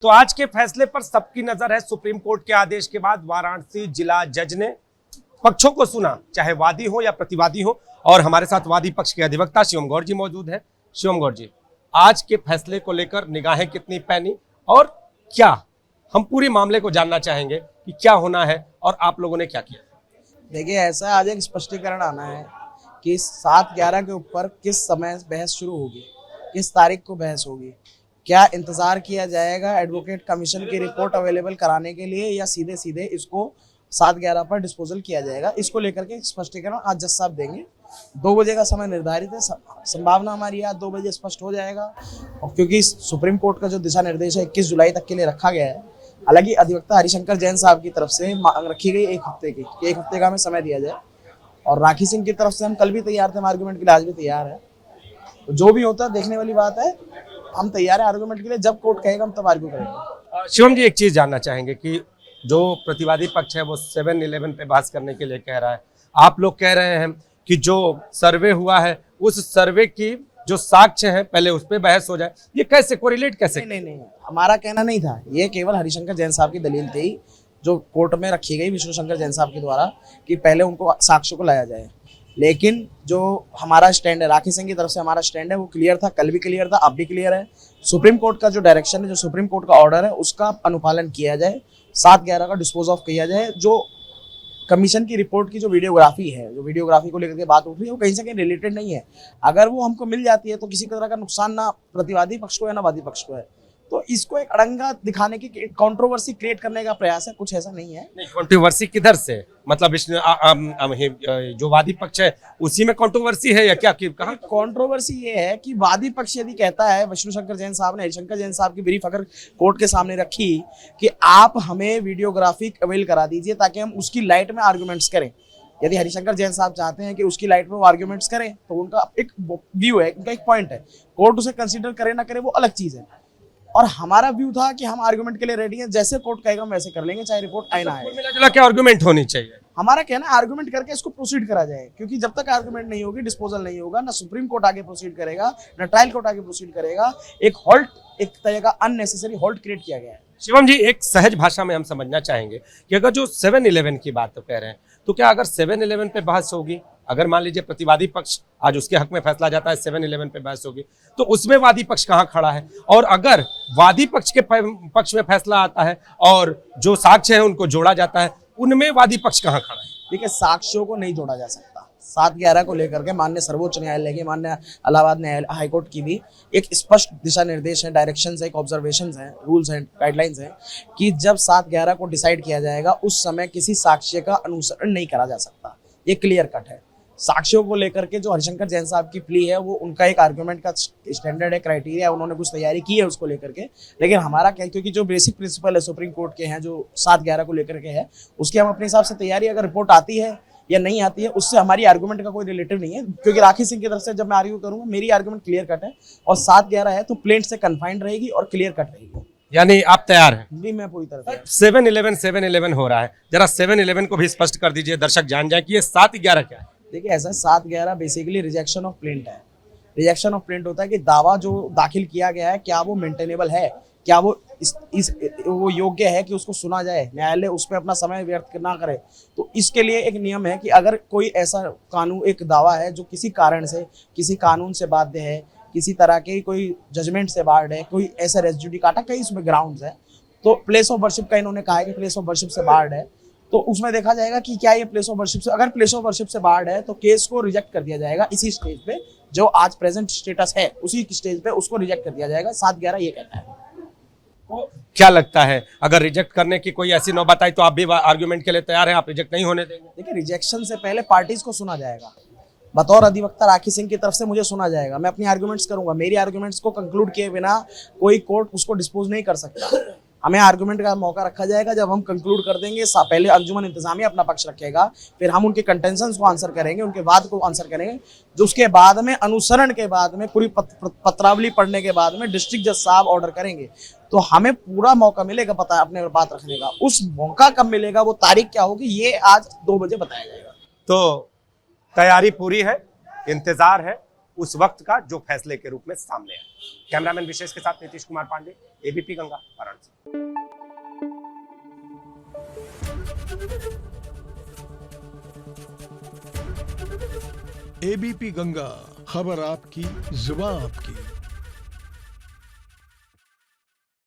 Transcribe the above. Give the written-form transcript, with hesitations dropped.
तो आज के फैसले पर सबकी नजर है। सुप्रीम कोर्ट के आदेश के बाद वाराणसी जिला जज ने पक्षों को सुना, चाहे वादी हो या प्रतिवादी हो। और हमारे साथ वादी पक्ष के अधिवक्ता शिवम गौर जी मौजूद है। शिवम गौर जी, आज के फैसले को लेकर निगाहें कितनी पैनी और क्या हम पूरे मामले को जानना चाहेंगे कि क्या होना है और आप लोगों ने क्या किया? देखिए, ऐसा आज एक स्पष्टीकरण आना है कि 7/11 के ऊपर किस समय बहस शुरू होगी, किस तारीख को बहस होगी, क्या इंतजार किया जाएगा एडवोकेट कमीशन की रिपोर्ट अवेलेबल कराने के लिए या सीधे सीधे इसको 7/11 पर डिस्पोजल किया जाएगा। इसको लेकर के स्पष्टीकरण आज जज साहब देंगे। 2 बजे का समय निर्धारित है। संभावना हमारी आज 2 बजे स्पष्ट हो जाएगा, और क्योंकि सुप्रीम कोर्ट का जो दिशा निर्देश है 21 जुलाई तक के लिए रखा गया है। हालांकि अधिवक्ता हरिशंकर जैन साहब की तरफ से मांग रखी गई 1 हफ्ते की, 1 हफ्ते का हमें समय दिया जाए। और राखी सिंह की तरफ से हम कल भी तैयार थे, हम आर्गूमेंट के लिए आज भी तैयार है। तो जो भी होता है देखने वाली बात है, हम तैयार है आर्गूमेंट के लिए। जब कोर्ट कहेगा हम तब आर्ग्यू करेंगे। शिवम जी, एक चीज जानना चाहेंगे कि जो प्रतिवादी पक्ष है वो 7/11 पे बहस करने के लिए कह रहा है। आप लोग कह रहे हैं कि जो सर्वे हुआ है उस सर्वे की जो साक्ष्य है पहले उस पे बहस हो जाए। ये कैसे कोरिलेट कैसे? नहीं, हमारा कहना नहीं था। ये केवल हरिशंकर जैन साहब की दलील थी जो कोर्ट में रखी गई विष्णु शंकर जैन साहब के द्वारा कि पहले उनको साक्ष्य को लाया जाए। लेकिन जो हमारा स्टैंड है, राखी सिंह की तरफ से हमारा स्टैंड है, वो क्लियर था, कल भी क्लियर था, अब भी क्लियर है। सुप्रीम कोर्ट का जो डायरेक्शन है, जो सुप्रीम कोर्ट का ऑर्डर है, उसका अनुपालन किया जाए। 7/11 का डिस्पोज ऑफ किया जाए। जो कमीशन की रिपोर्ट की जो वीडियोग्राफी है, जो वीडियोग्राफी को लेकर के बात उठ रही है, वो कहीं से कहीं रिलेटेड नहीं है। अगर वो हमको मिल जाती है तो किसी तरह का नुकसान ना प्रतिवादी पक्ष को है ना वादी पक्ष को है। तो इसको एक अड़ंगा दिखाने की, कंट्रोवर्सी क्रिएट करने का प्रयास है, कुछ ऐसा नहीं है। नहीं, कंट्रोवर्सी किधर से? मतलब जो वादी पक्ष है उसी में कंट्रोवर्सी है या क्या? कहाँ कंट्रोवर्सी ये है कि वादी पक्ष यदि कहता है, विष्णु शंकर जैन साहब ने हरिशंकर जैन साहब की ब्रीफ अगर कोर्ट के सामने रखी कि आप हमें वीडियोग्राफी अवेल करा दीजिए ताकि हम उसकी लाइट में आर्गूमेंट्स करें। यदि हरिशंकर जैन साहब चाहते हैं कि उसकी लाइट में वो आर्गूमेंट्स करें तो उनका एक व्यू है, उनका एक पॉइंट है। कोर्ट उसे कंसीडर करे ना करे वो अलग चीज है। और हमारा व्यू था कि हम आर्गुमेंट के लिए रेडी हैं, जैसे कोर्ट कहेगा हम वैसे कर लेंगे, चाहे रिपोर्ट आए ना आए। क्या आर्गुमेंट होनी चाहिए? हमारा कहना है आर्गुमेंट करके इसको प्रोसीड करा जाए, क्योंकि जब तक आर्गुमेंट नहीं होगी, डिस्पोजल नहीं होगा, ना सुप्रीम कोर्ट आगे प्रोसीड करेगा, ना ट्रायल कोर्ट आगे प्रोसीड करेगा। एक हॉल्ट, एक तरह का अननेसेसरी हॉल्ट क्रिएट किया गया है। शिवम जी, एक सहज भाषा में हम समझना चाहेंगे कि अगर जो 7/11 की बात कह रहे हैं, तो क्या अगर 7/11 पे बहस होगी, अगर मान लीजिए प्रतिवादी पक्ष आज उसके हक में फैसला जाता है 7/11 पे बहस होगी, तो उसमें वादी पक्ष कहाँ खड़ा है? और अगर वादी पक्ष के पक्ष में फैसला आता है और जो साक्ष्य है उनको जोड़ा जाता है, उनमें वादी पक्ष कहाँ खड़ा है? देखिए, साक्ष्यों को नहीं जोड़ा जा सकता। 7/11 को लेकर के माननीय सर्वोच्च न्यायालय की, माननीय इलाहाबाद न्यायालय हाईकोर्ट की भी एक स्पष्ट दिशा निर्देश है, डायरेक्शंस है, एक ऑब्जर्वेशंस है, रूल्स हैं, गाइडलाइंस हैं कि जब 7/11 को डिसाइड किया जाएगा उस समय किसी साक्ष्य का अनुसरण नहीं करा जा सकता। ये क्लियर कट है। साक्ष्यों को लेकर के जो हरिशंकर जैन साहब की प्ली है वो उनका एक आर्गुमेंट का स्टैंडर्ड है, क्राइटेरिया, उन्होंने कुछ तैयारी की है उसको लेकर के। लेकिन हमारा क्या, क्योंकि जो बेसिक प्रिंसिपल है सुप्रीम कोर्ट के हैं जो 7/11 को लेकर के है, उसकी हम अपने हिसाब से तैयारी, अगर रिपोर्ट आती है या नहीं आती है उससे हमारी आर्गुमेंट का कोई रिलेटिव नहीं है। क्योंकि राखी सिंह की तरफ से जब मैं आर्ग्यू करूंगा, मेरी आर्गुमेंट क्लियर कट है और 7/11 है तो प्लेंट से कन्फाइंड रहेगी और क्लियर कट रहेगी। यानी आप तैयार हैं? जी, मैं पूरी तरह। 7/11 हो रहा है, जरा 7/11 को भी स्पष्ट कर दीजिए, दर्शक जान जाए कि ये 7/11 क्या है। देखिए, ऐसा 7/11 बेसिकली रिजेक्शन ऑफ प्लेंट है। रिजेक्शन ऑफ प्लेंट होता है कि दावा जो दाखिल किया गया है क्या वो मेंटेनेबल है, क्या वो वो योग्य है कि उसको सुना जाए, न्यायालय उस पर अपना समय व्यर्थ ना करे। तो इसके लिए एक नियम है कि अगर कोई ऐसा कानून, एक दावा है जो किसी कारण से, किसी कानून से बाध्य है, किसी तरह के कोई जजमेंट से बार्ड है, कोई ऐसा रेस जुडिकाटा, कई उसमें ग्राउंड्स है, तो प्लेस ऑफ वर्शिप का इन्होंने कहा है कि प्लेस ऑफ वर्शिप से बार्ड है, तो उसमें देखा जाएगा कि क्या ये प्लेस ऑफ वर्शिप से, अगर प्लेस ऑफ वर्शिप से बार्ड है तो केस को रिजेक्ट कर दिया जाएगा इसी स्टेज पे, जो आज प्रेजेंट स्टेटस है उसी स्टेज पे उसको रिजेक्ट कर दिया जाएगा। 7/11 ये कहता है। क्या लगता है, अगर रिजेक्ट करने की कोई ऐसी नौबत आई तो आप भी आर्गुमेंट के लिए तैयार हैं? आप रिजेक्ट नहीं होने देंगे? देखिए, रिजेक्शन से पहले पार्टीज को सुना जाएगा। बतौर अधिवक्ता राखी सिंह की तरफ से मुझे सुना जाएगा, मैं अपनी आर्गुमेंट्स करूंगा। मेरी आर्गुमेंट्स को कंक्लूड किए बिना कोई कोर्ट उसको डिस्पोज नहीं कर सकता। हमें आर्गुमेंट का मौका रखा जाएगा, जब हम कंक्लूड कर देंगे पहले अंजुमन इंतजामिया अपना पक्ष रखेगा, फिर हम उनके कंटेंशंस को आंसर करेंगे, उनके वाद को आंसर करेंगे, जो उसके बाद में अनुसरण के बाद में पूरी पत्रावली पढ़ने के बाद में डिस्ट्रिक्ट जज साहब ऑर्डर करेंगे। तो हमें पूरा मौका मिलेगा पता अपने बात रखने का। उस मौका कब मिलेगा, वो तारीख क्या होगी, ये आज 2 बजे बताया जाएगा। तो तैयारी पूरी है, इंतजार है, उस वक्त का जो फैसले के रूप में सामने आया। कैमरामैन विशेष के साथ नीतीश कुमार पांडे, एबीपी गंगा, वाराणसी। एबीपी गंगा, खबर आपकी, जुबान आपकी।